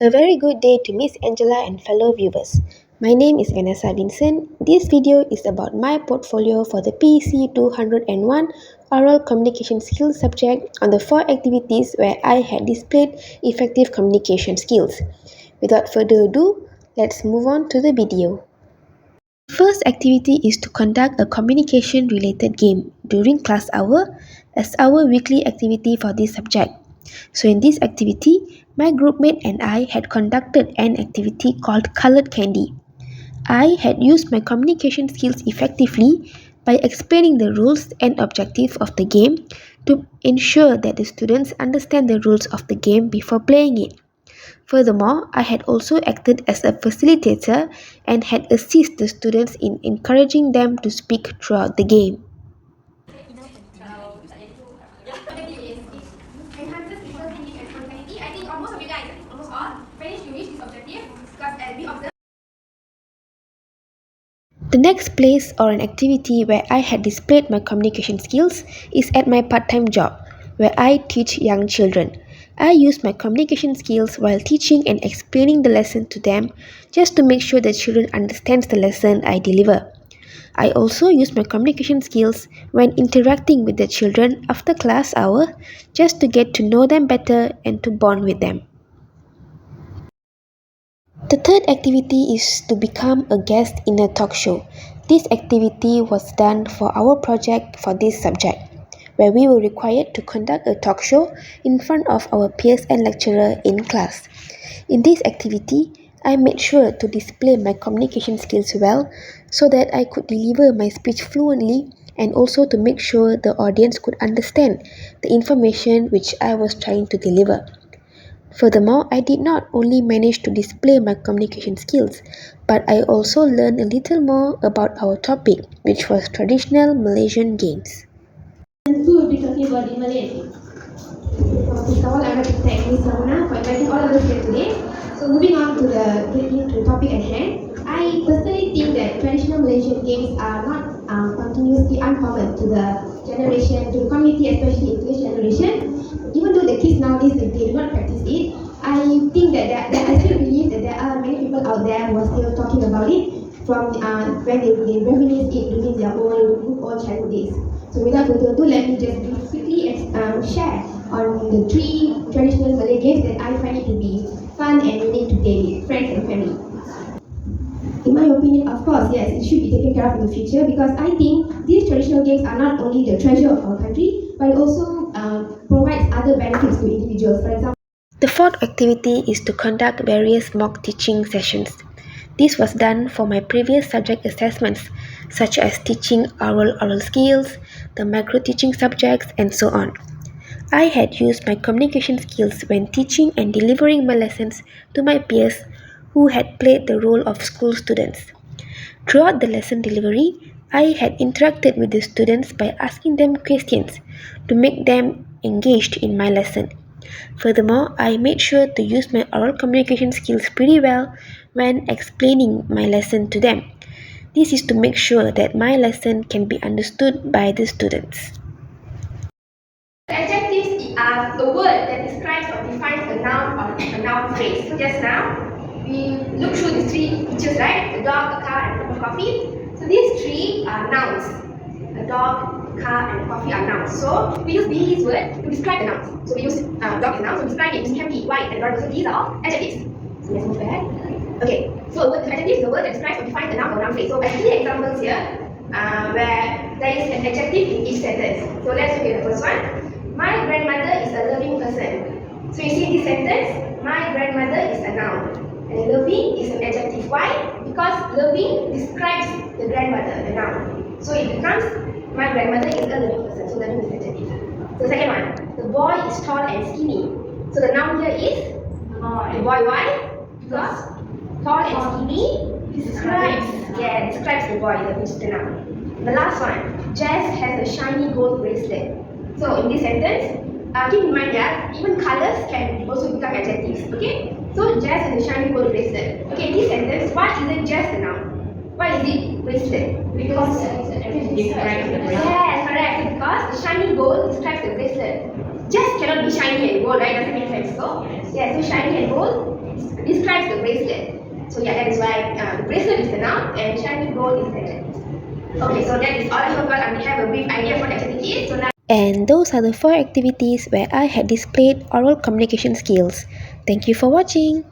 A very good day to Miss Angela and fellow viewers. My name is Vanessa Vincent. This video is about my portfolio for the PEC 201 Oral Communication Skills subject on the 4 activities where I had displayed effective communication skills. Without further ado, let's move on to the video. First activity is to conduct a communication related game during class hour as our weekly activity for this subject. So in this activity, my groupmate and I had conducted an activity called Colored Candy. I had used my communication skills effectively by explaining the rules and objectives of the game to ensure that the students understand the rules of the game before playing it. Furthermore, I had also acted as a facilitator and had assisted the students in encouraging them to speak throughout the game. The next place or an activity where I had displayed my communication skills is at my part-time job, where I teach young children. I use my communication skills while teaching and explaining the lesson to them just to make sure the children understands the lesson I deliver. I also use my communication skills when interacting with the children after class hour just to get to know them better and to bond with them. The third activity is to become a guest in a talk show. This activity was done for our project for this subject, where we were required to conduct a talk show in front of our peers and lecturer in class. In this activity, I made sure to display my communication skills well so that I could deliver my speech fluently and also to make sure the audience could understand the information which I was trying to deliver. Furthermore, I did not only manage to display my communication skills, but I also learned a little more about our topic, which was traditional Malaysian games. And we will be talking about in Malay. First of all, I would like to thank Ms. Saruna for inviting all of us here today. So moving on to the topic at hand, I personally think that traditional Malaysian games are not continuously uncommon to the generation, to the community, especially in today's generation. Even though the kids nowadays they do not practice it, I think that I still believe that there are many people out there who are still talking about it from when they reminisce it during their old childhood days. So without further ado, let me just quickly share on the 3 traditional Malay games that I find it to be fun and unique to play with friends and family. In my opinion, of course, yes, it should be taken care of in the future because I think these traditional games are not only the treasure of our country, but it also provides other benefits to individuals. For example, The fourth activity is to conduct various mock teaching sessions. This was done for my previous subject assessments, such as teaching oral skills, the micro teaching subjects, and so on. I had used my communication skills when teaching and delivering my lessons to my peers who had played the role of school students. Throughout the lesson delivery, I had interacted with the students by asking them questions to make them engaged in my lesson. Furthermore, I made sure to use my oral communication skills pretty well when explaining my lesson to them. This is to make sure that my lesson can be understood by the students. adjectives are the word that describes or defines a noun or a noun phrase. So just now, we looked through the 3 pictures, right? The dog, a car, and a cup of coffee. So these 3 are nouns. A dog, a car, and a coffee are nouns. So we use these words to describe the nouns. So we use dog as nouns to describe it. It can be white and adorable. So these are all adjectives. So let's move back. Okay, so the adjective is the word that describes or defines a noun or noun phrase. So I see examples here where there is an adjective in each sentence. So let's look at the first one. My grandmother is a loving person. So you see in this sentence, my grandmother is a noun. And loving is an adjective. Why? Because loving describes the grandmother, the noun. So it becomes, my grandmother is a loving person. So loving is adjective. So second one, the boy is tall and skinny. So the noun here is the boy. Why? Because tall and skinny describes the boy, which is the noun. The last one, Jess has a shiny gold bracelet. So in this sentence, keep in mind that even colors can also become adjectives. Okay? So Jess has a shiny gold bracelet. Okay, in this sentence, why isn't Jess the noun? Why is it bracelet? Because it's an adjective. Yes, correct. Because the shiny gold describes the bracelet. Jess cannot be shiny and gold, right? Doesn't make sense. So yeah, so shiny and gold describes the bracelet. So yeah, that is why the bracelet is the noun and shiny gold is the adjective. Okay, so that is all. I hope you all have a brief idea of what activity is. So now. And those are the 4 activities where I had displayed oral communication skills. Thank you for watching.